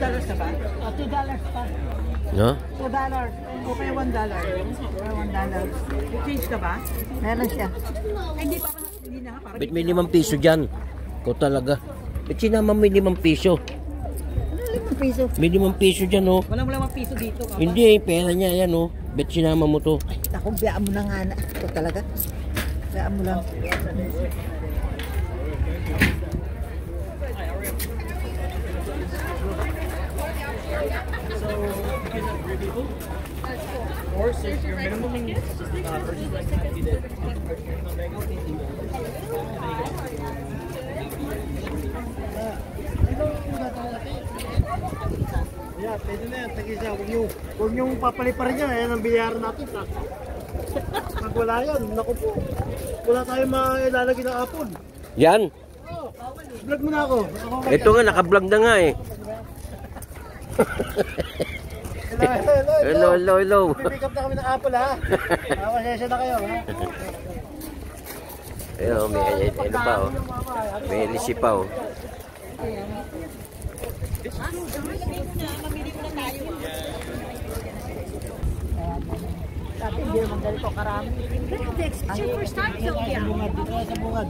$2 na ba? Oh, $2 pa. No? $2. Okay, $1. $1. Change ka ba? Meron siya. Hindi pa. Hindi na. Ba't may 5 piso dyan? Ikaw talaga. Ba't sinama mo 5 piso? Ano 5 piso? May 5 piso dyan, oh. Walang 5 piso dito. Papa. Hindi, pera niya yan, oh. Ba't sinama mo to? Ako, biyaan mo na nga na. Ito talaga. Biyaan mo lang. Or so your minimum purchase price has to be the Yeah, pwede na yan. Tag-isa. Huwag niyong papaliparin niya. Ayan ang biyaran natin. Pag wala yan, naku po. Wala tayong mailalagay ng apple. Yan. Vlog mo na ako. Ito nga, naka-vlog na nga eh. Hello. Pick up na kami ng apple ha. Pasensya na kayo ha. Ayun, may ano pa, oh. May lisi pa, oh. Sabi, hindi naman ganito karami. It's your first time, Sylvia. Sa bungad, dito sa bungad.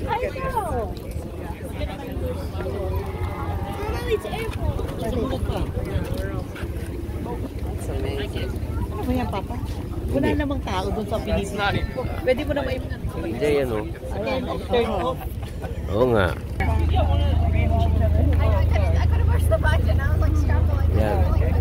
I know. It's April. Ano ba yan, Papa? Wala namang tao doon sa Pilipinas. Pwede mo na Hindi, yan, oh. turn off. Oo nga. I could have watched the budget and I was like scrambling. Yan. Okay.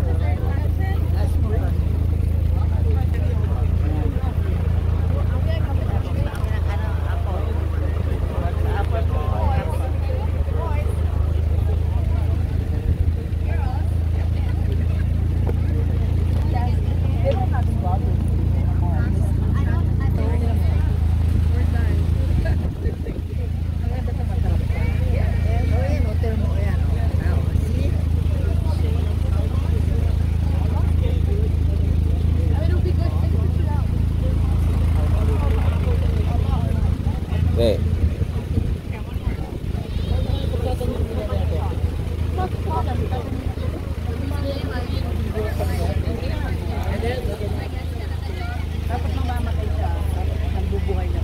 Dapat mamamatay siya. Nagbubuhay na.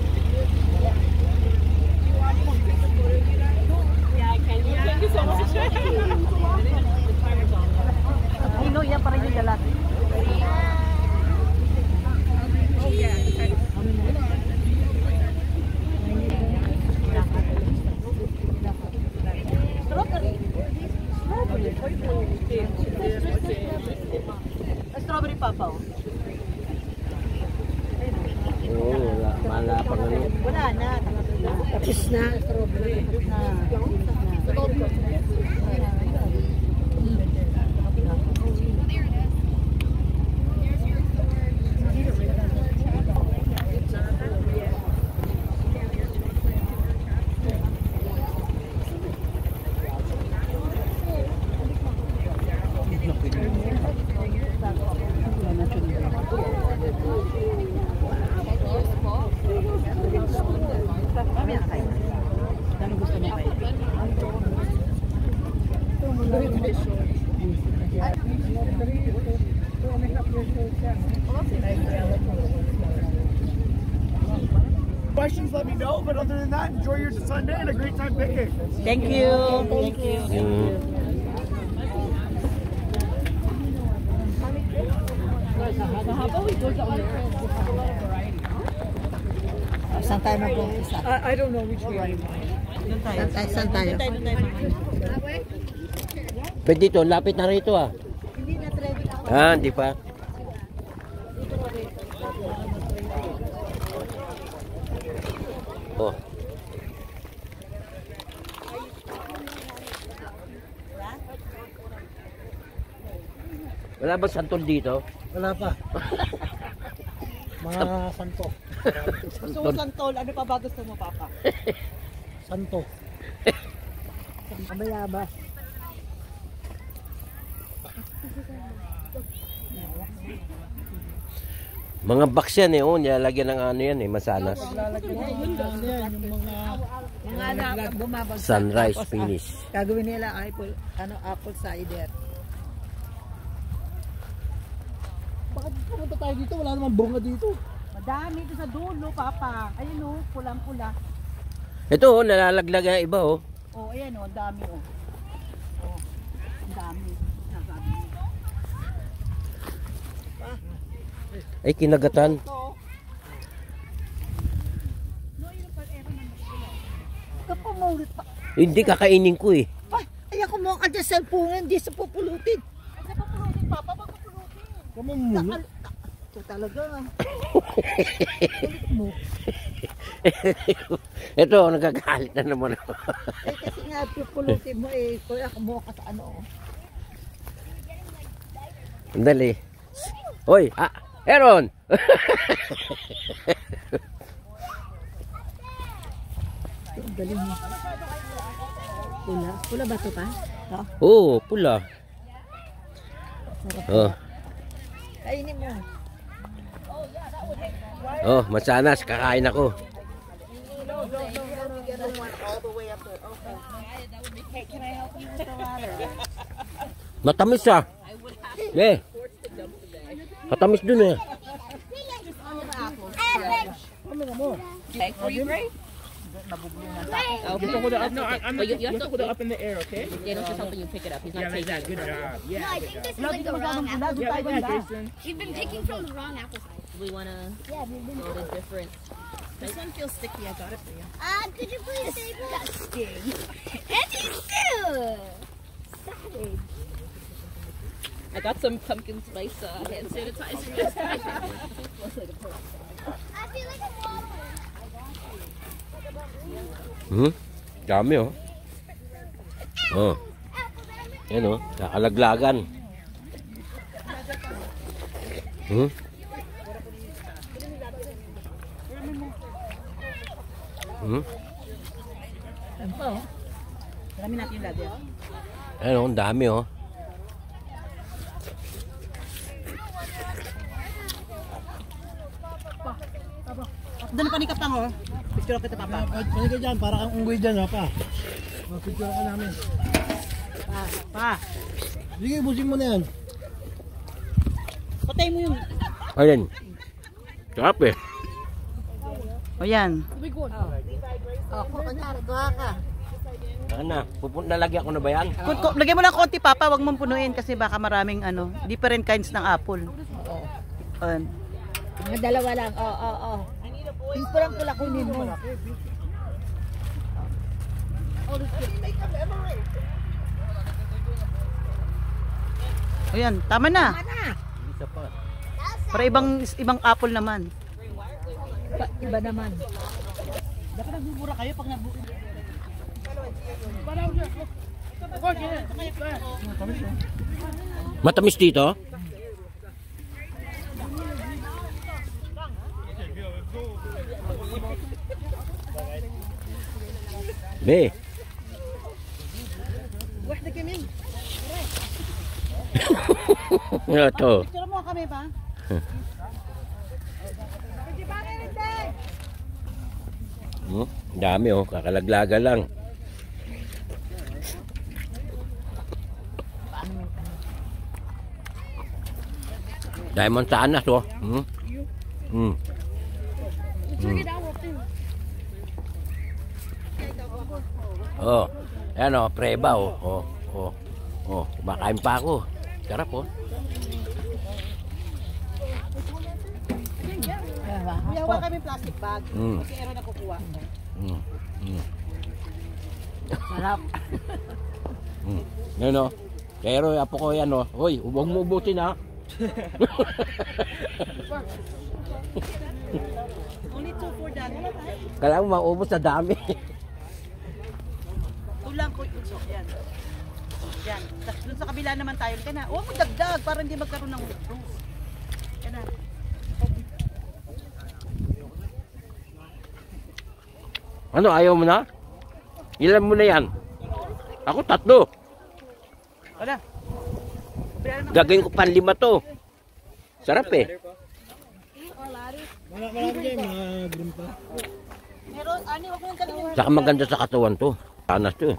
Thank you so much. I know, yan pa rin yung dalat. Strawberry papa. Oo, wala pa nga. Wala na. Tapos na. Strawberry. Questions, let me know. But other than that, enjoy your Sunday and a great time picking. Thank you. Thank you. How about we go to other saan tayo mag-umpisa? I don't know which way. Saan tayo? Pwede dito, lapit na rito, ah. Hindi na ready ako. Ah, hindi pa. Oh. Wala ba santol dito? Wala pa. Mga santo. Gusto mo santol? Ano pa ba gusto mo, Papa? Santo. Abayabas. Mga box yan eh. Oh, nilalagyan ng ano yan eh. Masanas. Lalagyan ng ano yan, yung Mga anak, bumabagsak. Sunrise Tapos, finish. Gagawin nila apple cider. Bakit pumunta tayo dito? Wala namang bunga dito. Madami ito sa dulo, Papa. Ayun o, pulang-pula. Ito oh, nalalaglag ang iba oh. Oh, ayan o, ang dami o. Oh, ang dami. Nasabi niya. Ay, kinagatan. Kapamaulit pa. Hindi, kakainin ko eh. Ay, ayan ko mo ka dyan cellphone, hindi sa pupulutin. Ay, sa pupulutin, Papa, pag pupulutin. Kamu muna. Ito talaga. Ito, nagagalit na naman ako. Eh, kasi nga, pupulutin mo eh. Kuya, kumuha ka sa ano. Dali. Hoy, Aaron! Ang galing mo. Pula. Pula ba ito pa? Oo, pula. Oh. Kainin mo. Oh, masanas, kakain ako. Matamis ah. Eh. Matamis dun eh. Okay, for you, Gray? Dito ko na up. No, I'm But you have to put it up in the air, okay? Yeah, don't just helping you pick it up. He's not Yeah, like taking that. Good it. job. No, Yeah. I think this is like the wrong apple. Yeah, like that, Jason. You've been picking from the wrong apple side. We want to go to different. This one feels sticky. I got it for you. Could you please say disgusting? And you still savage. I got some pumpkin spice hand sanitizer. Just to make it. I feel like a water. Dami oh. Oh. Yan oh, kakalaglagan. Ano pa o? Marami natin yung lagi. Ayan oh, ang dami oh. Doon pa ni Kapang o. Picture kita, Papa. Pwede ka dyan, para kang unggoy dyan, ha, pa. Picture ka namin. Pa. Sige, busing mo na yan. Patay mo yun. Ayan. Sarap eh. O yan. Ano, pupunta lagi ako na ba yan? Lagyan mo lang konti, Papa. Huwag mong punuin kasi baka maraming ano, different kinds ng apple. Mga dalawa lang. Oo. Yung parang pula kunin mo. Ayan, tama na. Isa pa. Para ibang apple naman. Iba naman. Dapat nagbubura kayo pag nagbubura. Matamis dito? Be. Wahda kami. Ito. Picture mo kami ba? Dami oh, kakalaglaga lang. Diamond Tanas oh. Oh, ayan oh, preba oh. Oh, kumakain pa ako. Sarap oh. Kuyawa kami plastic bag. Kasi ero na kukuha. Sarap. Yan oh. Pero apo ko yan oh. Hoy, huwag mo ubusin ha. Only 2 for that. Kailangan maubos sa dami. Tulang ko yung yan. Yan. Tapos dun sa kabila naman tayo. Kaya na, huwag mo dagdag para hindi magkaroon ng fruit. Yan na. Ano, ayaw mo na? Ilan mo na yan? Ako 3. Wala. Gagawin ko pan 5 to. Sarap eh. Marami dyan, mga green pa. Meron, ani, wag mo yung kalimutan. Saka maganda sa katawan to. Panas to.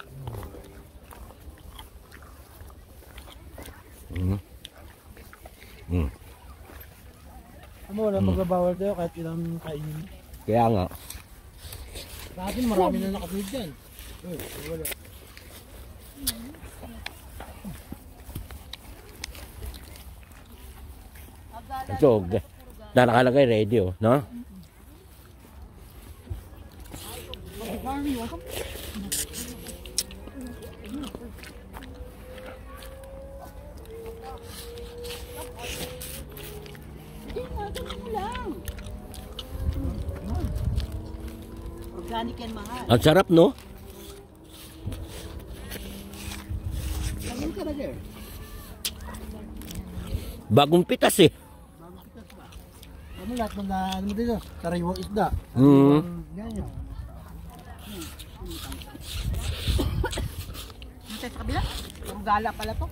Ano, wala magbabawal tayo kahit ilang kainin. Kaya nga. Sa atin, marami na nakapilid dyan. Wala. Ito, na nakalagay ready oh, no? Organic yan, mahal. Ang sarap, no? Bagong pitas eh. Ano lahat ng ano mo dito? Sariwang isda. Ganyan. Dito sa kabila. Puro gala pala to.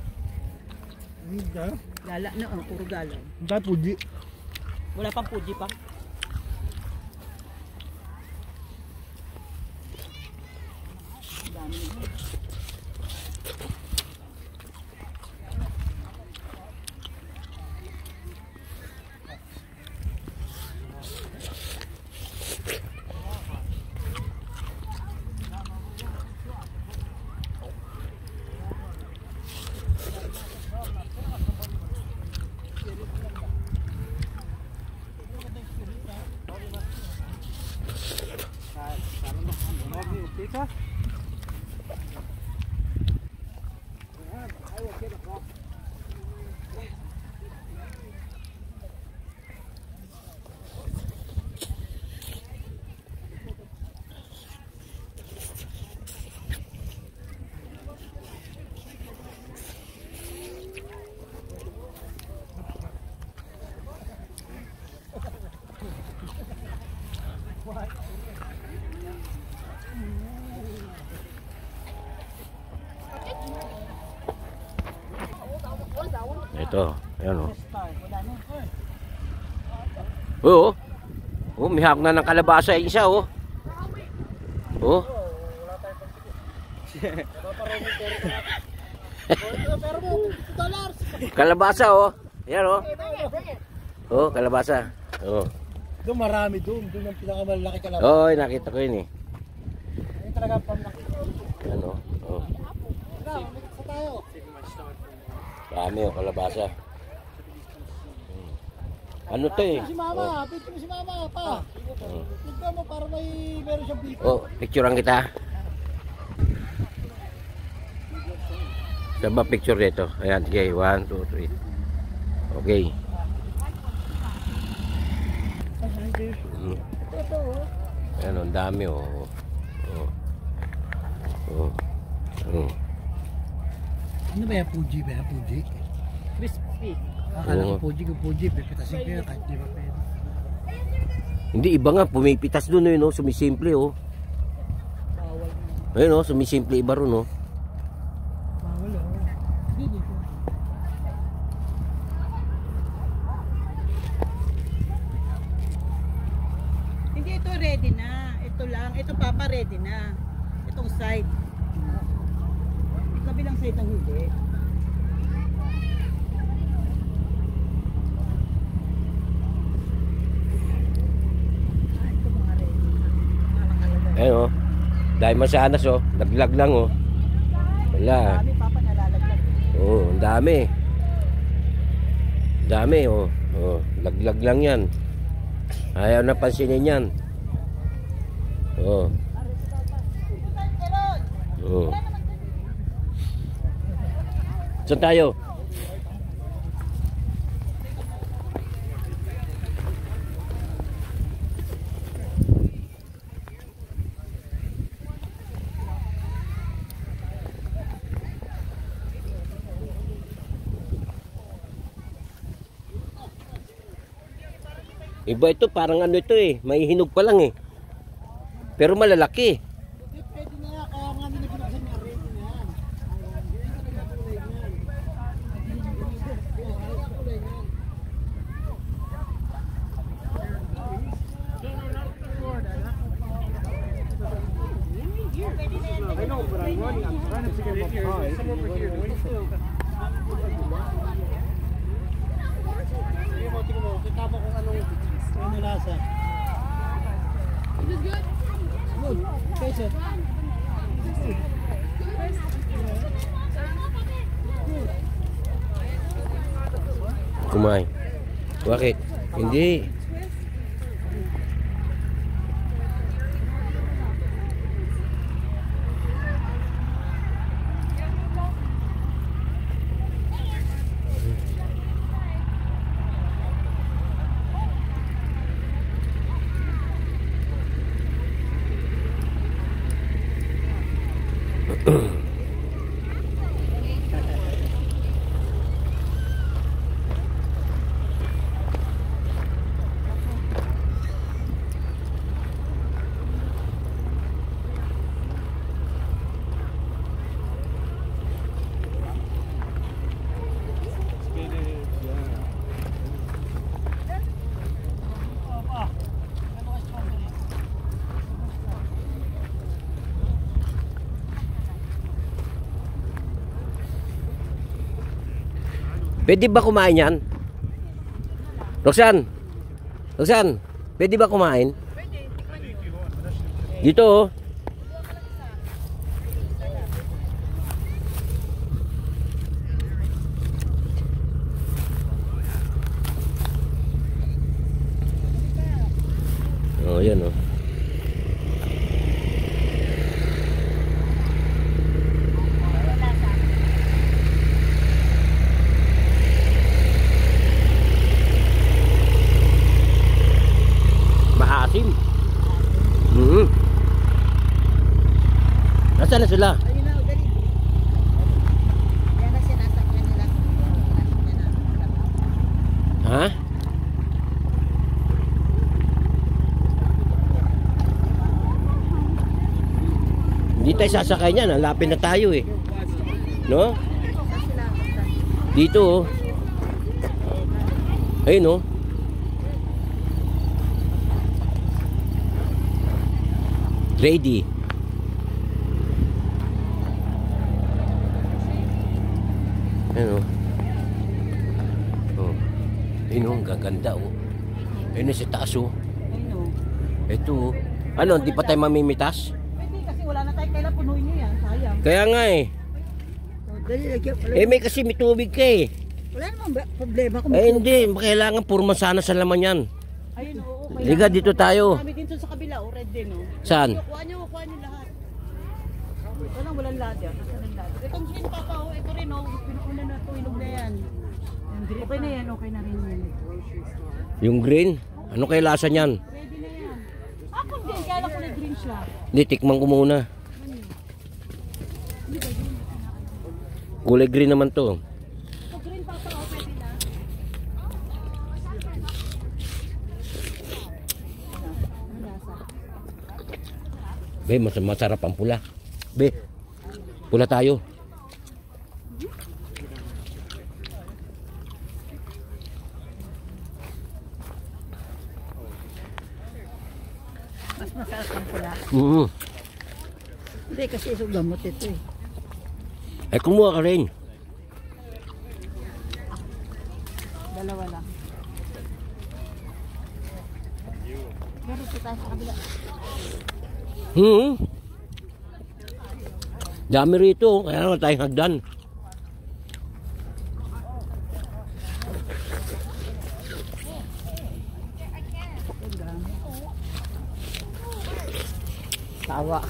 Isda? Gala na, puro gala. Isda, puji. Wala pang puji pa. Ito, ayan o. Oo. Oh, may hak na ng kalabasa yung isa oh. Oh. Kalabasa oh. Ayan oh. Oh, kalabasa. Oh. Doon marami doon. Doon ang pinakamalaki kalabasa. Oh, nakita ko yun eh. Ayun talaga ang pamlaki. Ayan oh. Oh. Sa tayo. Dami oh, kalabasa. Ano to eh? Si mama, picture mo si mama pa. Tignan mo para may meron siyang picture. Oh, picturean kita. Saan ba picture dito? Ayan, sige. 1, 2, 3. Okay. Ayan, ang dami oh. Oh. Oh. Oh. Ano ba yung Fuji? Ba yung Fuji? Crispy. Akala Oo. ko Fuji ko Fuji. Pipitasin ko yan kahit di ba pwede. Hindi, iba nga. Pumipitas doon eh, no? Sumisimple oh. Ayun oh, sumisimple iba ron oh. Bawal oh. Hindi dito. Hindi, ito ready na. Ito lang. Ito papa ready na. Itong side. Kabilang side ang hindi. Ito mga ready na. Ayun oh. Dahil masanas oh. Laglag lang oh. Wala. Dami papa nalalaglag. Oh, ang dami. Dami oh. Oh, laglag lang yan. Ayaw na pansinin yan. Oh. Oh. Saan tayo? Iba ito, parang ano ito eh. May hinog pa lang eh. Pero malalaki. Pwede na yan. Kaya nga nila pinaksan niya. Ready na yan. Hindi ka kulay niyan. Kulay niyan. Kumain. Bakit? Hindi. Pwede ba kumain yan? Roxanne? Roxanne, pwede ba kumain? Dito oh. Oh, yan oh. Maasim. Nasaan na sila? Ayun na, galing. Yan na sinasakyan nila. Ha? Hindi tayo sasakay niyan, hanapin na tayo eh. No? Dito oh. Ayun oh. Ready. Ayun oh. Oh. Ayun oh, ang gaganda oh. Ayun oh, sa taas oh. Ayun o. Ito oh. Ano, hindi pa tayo mamimitas? Pwede kasi wala na tayo kailan punuin nyo yan. Sayang. Kaya nga eh. Dali, lagyan. Eh may kasi may tubig ka eh. Wala namang problema kung Eh hindi, kailangan purma sana sa laman yan. ayun oo. Liga, dito tayo. Kami dito sa kabila, o red din o. Saan? Kuha nyo lahat. Walang ladder. Nasaan ang ladder? Itong green papa o, ito rin o. Pinuuna na ito, hinog na yan. Okay na yan, okay na rin yan. Yung green? Ano kaya lasa niyan? Ready na yan. Ako din, kaya lang kulay green siya. Hindi, tikman ko muna. Kulay green naman to. Ito green papa o, pwede na. Ano lasa? Be, masarap ang pula. Be, pula tayo. Mas masarap ang pula. Hindi, kasi isang gamot ito eh. Eh, kumuha ka rin. Dalawa lang. Meron po tayo sa kabila. Dami rito, kaya naman tayong hagdan. Tawa.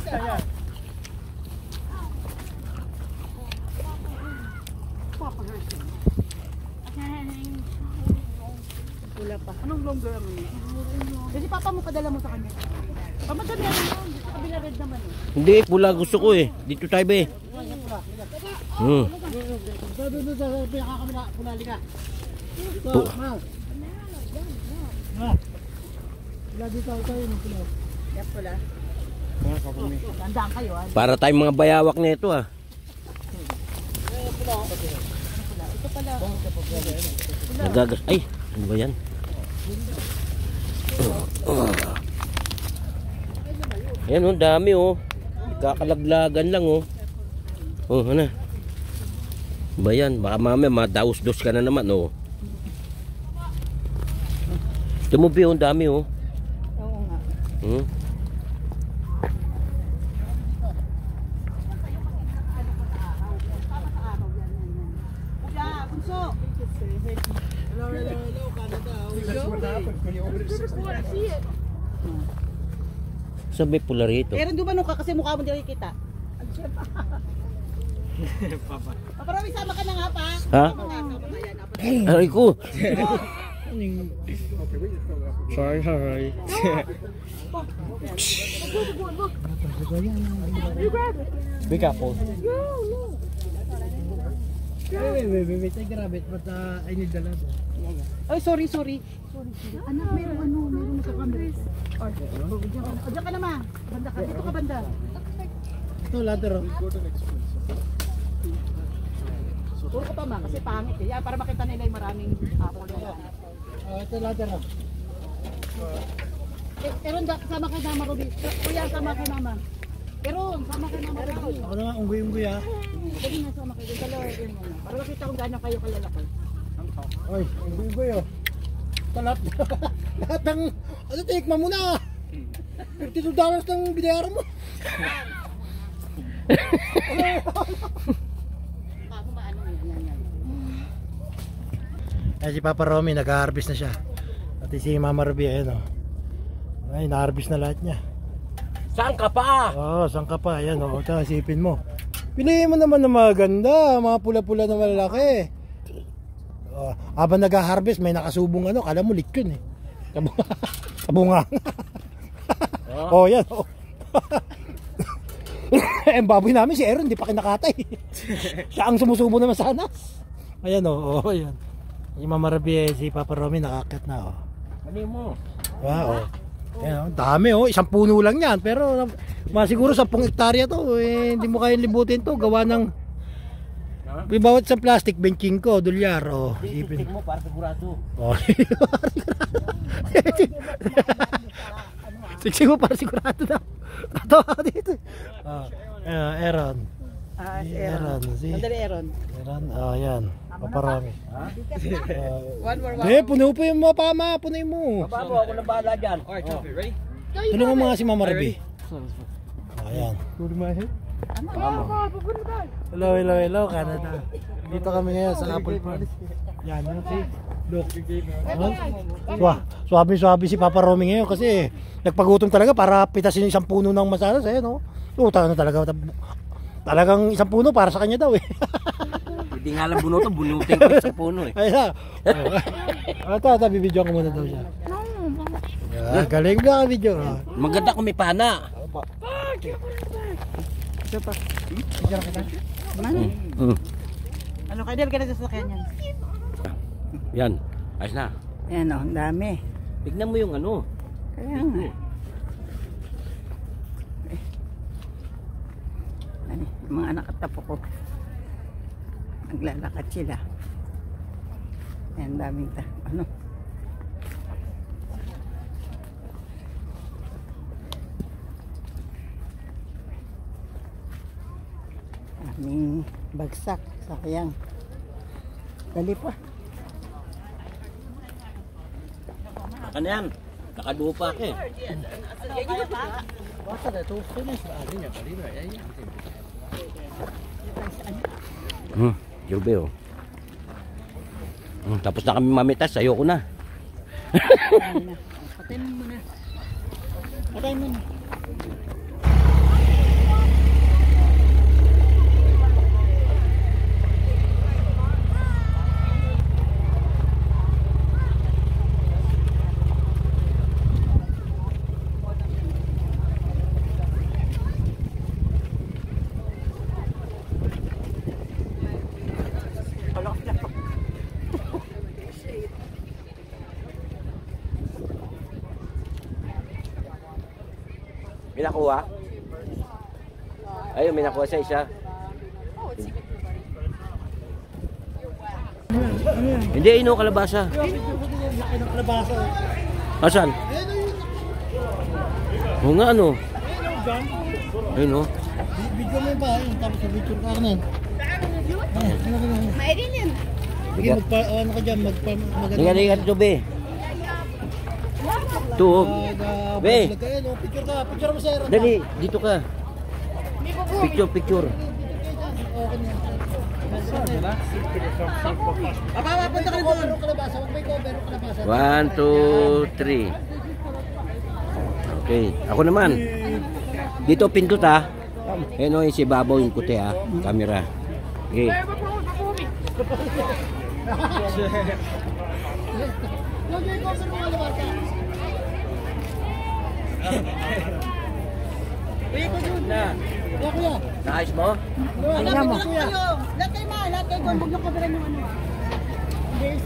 Pula pa. Anong longer mo niya? Kasi papa mo padala mo sa kanya. Pamadali yan mo. Sa kabila red naman eh. Hindi, pula gusto ko eh. Dito tayo be. Doon sa pinakakamila, punali ka. Lagi tayo ng pula. Yan pula. Tandaan kayo ah. Para tayong mga bayawak na ito ah. Ito pala. Nagagas. Ay, ano ba yan? Ayan oh, dami oh. Kakalaglagan lang oh. Oh, ano? Ba yan? Baka mamaya madaus-dos ka na naman oh. Tumubi oh, dami oh. Oo nga. puso. Hello, Canada. That's what happens when you order 60. Sabi pula rito. Pero di ba nung kasi mukha mo hindi kita? Papa. Paparami, sama ka na nga pa. Ha? Aray ko. Sorry. Be careful. Wait, I grab it, but I need the ladder. Ay, sorry. Anak, meron sa camera. Diyan ka naman. Banda ka, dito ka banda. Ito, ladder. Puro ko pa ma, kasi pangit eh. Yan, para makita nila yung maraming apple na yan. Ito, ladder. Pero sama kay Mama Ruby. Kuya, sama kay Mama. Pero sama kay Mama Ruby. Ako naman, unggoy-unggoy ha. Dali nga sama kayo. Dalawa yun muna. Para makita kung gaano kayo kalalaki. Oy, unggoy-unggoy oh. Lahat ng, ano, tikman mo na. $52 ng binayaran mo. Ako ba ano yan. Ay, si Papa Romy, nag-harvest na siya. Pati si Mama Ruby, ayun oh. Ay, na-harvest na lahat niya. Saan ka pa? Oo, saan ka pa? Ayan oh, ito, isipin mo. Piliin mo naman ng mga ganda, mga pula-pula na malalaki. Habang nag-harvest, may nakasubong ano, kala mo liksyon eh. Kabunga. Oh, yan oh. Eh, baboy namin si Aaron, hindi pa kinakatay. Siya ang sumusubo naman sa anas. Ayan oh, ayan. Yung Mama Ruby, si Papa Romy nakakit na oh. Ano mo? Wow. Ayan, dami oh, isang puno lang yan. Pero masiguro 10 hektarya to. Eh, hindi mo kayang libutin to. Gawa ng bawat sa plastic benching ko, dolyar. Oh, isipin mo para sigurado. Oh, siksik mo para sigurado daw. Tatawa ako dito. Aaron. Aaron. Madali Aaron. Aaron, yan. Paparami. One more. Puno po yung mga pama. Punoy mo. Babo, ako na bahala dyan. Tulungan mo nga si Mama Ruby. Ayan. Hello, Canada. Dito kami ngayon sa Apple Farm. Yan, look. Swabe si Papa Romy ngayon kasi nagpagutom talaga para pitasin yung isang puno ng masalas. Ayan, talagang isang puno para sa kanya daw eh. Hindi nga lang bunutin ko sa puno eh. Ayan. Ito, bibidyoan ko muna daw siya. Galing na video. Maganda kung may pana. Ano kayo ka na sa sasakyan yan? Yan, ayos na. Ayan o, ang dami. Tignan mo yung ano. Kaya nga. Yung mga anak at tapo ko. Naglalakad sila. Ayan, daming ano. Aming bagsak. Sayang. Dali pa. Ano yan? Nakadupa ka eh. Jube oh. Tapos na kami mamitas, ayoko na. Patay mo muna. Patay mo muna. May nakuha? Ayun, may nakuha sa isa. Hindi, ino kalabasa. Laki ng kalabasa. Asan? Oo nga ano? Ayun o. Video mo ba? Tapos sa video ka rin. Mayroon yan. Sige, ano ka dyan? Maganda. Liga ito, be. Ito. Be. Picture ka. Picture mo sa Aaron. Dali, dito ka. Picture. Papa, punta ka doon. 1, 2, 3. Okay, ako naman. Dito pindot ha. Ayan o, yung si Babaw yung puti ha. Camera. Okay. Na. Naayos mo? Alam mo kayo. Lahat kayo ma, lahat kayo doon. Huwag nyo kaberan yung ano.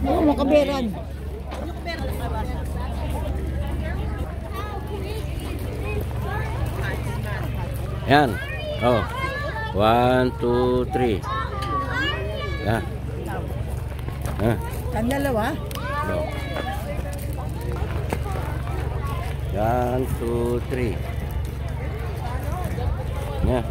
Oo, makaberan. Huwag nyo kaberan ang kabasa. Yan. Oh. 1, 2, 3. Ya. Ang dalawa? No. Yan, 2, 3. Ya.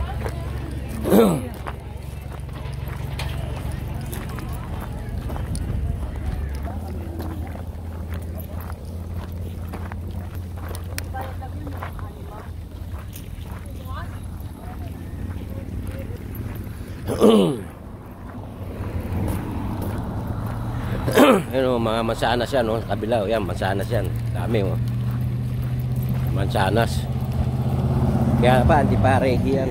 Ano, mga mansanas yan, oh, kabila, oh, yan, mansanas yan. Dami, oh. Mansanas. Kaya pa, hindi pa ready yan.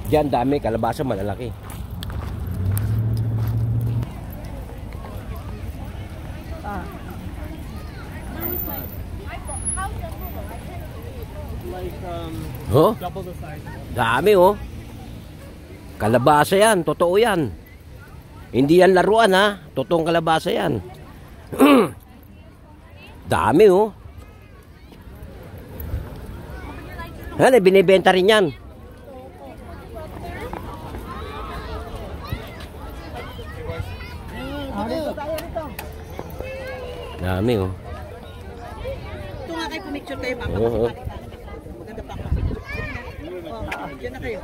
Diyan, dami, kalabasa malalaki. Oh? Dami, oh. Kalabasa yan, totoo yan. Hindi yan laruan ha, totoong kalabasa yan. Dami oh. Ano, binibenta rin yan. Dami oh. Ito nga kayo, pumicture kayo. Oo. Maganda pa ako. Diyan na kayo.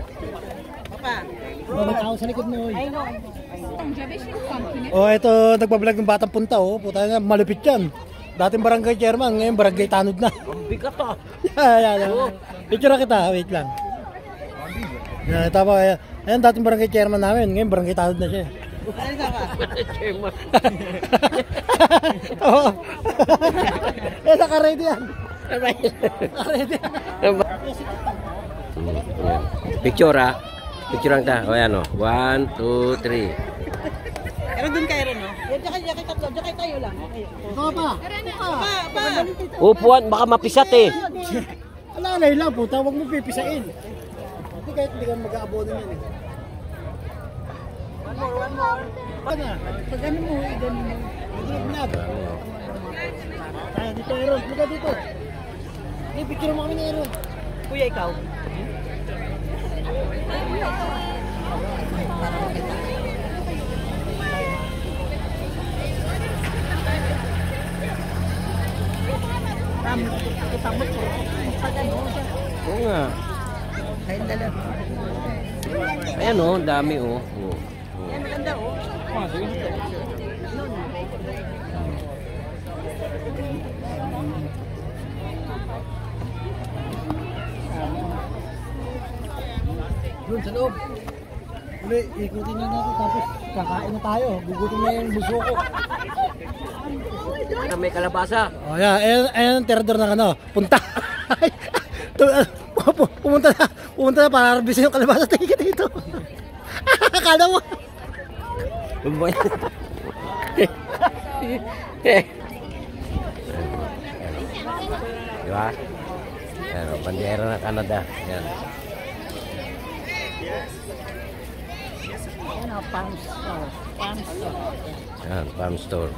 Papa. May tao sa likod mo. Oh, ito nagbablog ng Batang Punta oh. Puta na, malupit yan. Dating barangay chairman, ngayon barangay tanod na. Ang bigat ah. Yan. Picture na kita, wait lang. Yan, tama. Ayan, dating barangay chairman namin, ngayon barangay tanod na siya. Ano ka ba? Oo. Naka-ready yan. Naka-ready yan. Picture ah. Picture lang ta. O yan o. 1, 2, 3. Pero dun kayo rin, no? Diyan kayo tatlo. Diyan kayo tayo lang. Ikaw pa. Pa. Upuan, baka mapisat eh. Alalay lang, puta. Huwag mo pipisain. Hindi kahit hindi ka mag-aabono yan eh. One more. Pag ano mo, i-gano mo. Vlog. Tayo dito, Aaron. Liga dito. Hey, picture mo kami ni Aaron. Kuya, ikaw. Tamot ko. Oo nga. Ayun dalawa. Ayan o, dami o. Yan, maganda, oh. Doon sa loob. Uli, ikutin na natin tapos kakain na tayo. Gugutom na yung buso ko. May kalabasa. Oh, yeah. Ayan ang terador ng ano. Punta. Pumunta na para harbisin yung kalabasa. Tingin ka dito. Akala mo. Diba? Yan, bandera ng Canada. Yan. Yan, farm store. Farm store. Yan, farm store.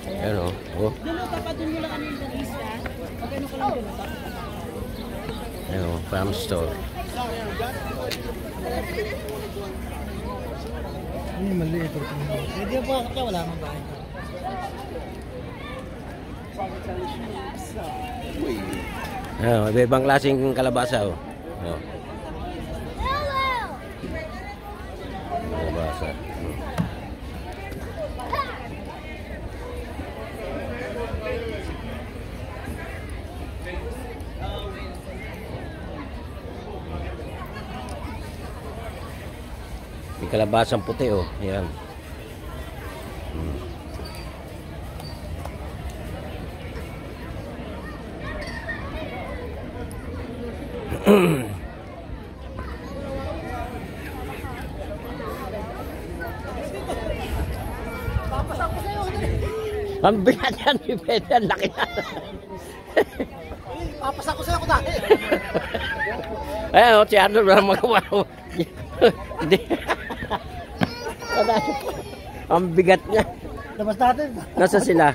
Yan o. Oh. Doon, papa, doon mo lang kami yung lista. Magkano ko lang doon, papa? Yan o, farm store. Ano yung maliit? Pwede pa kaya wala nang bahay. Yan, iba-ibang klaseng kalabasa o. Oh. Kalabasa. May kalabasang puti oh. Ayan. Ang bigat yan, Pwede, ang laki yan. Papasak ko sa'yo ako dati. Ayan, si Arnold, walang magawa. Hindi. Ang bigat niya. Labas natin. Nasa sila?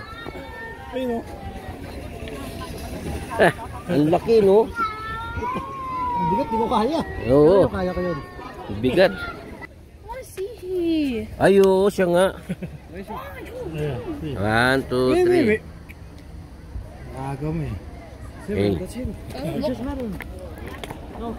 Ayun o. Ang laki, no? Ang bigat, di ko kaya. Oo. Pero kaya ko yun. Ang bigat. I want to see. Ay, oo, siya nga. Ayan. 1, 2, 3. Agaw mo eh. Hey. That's him. Oh, look. Just matter. No,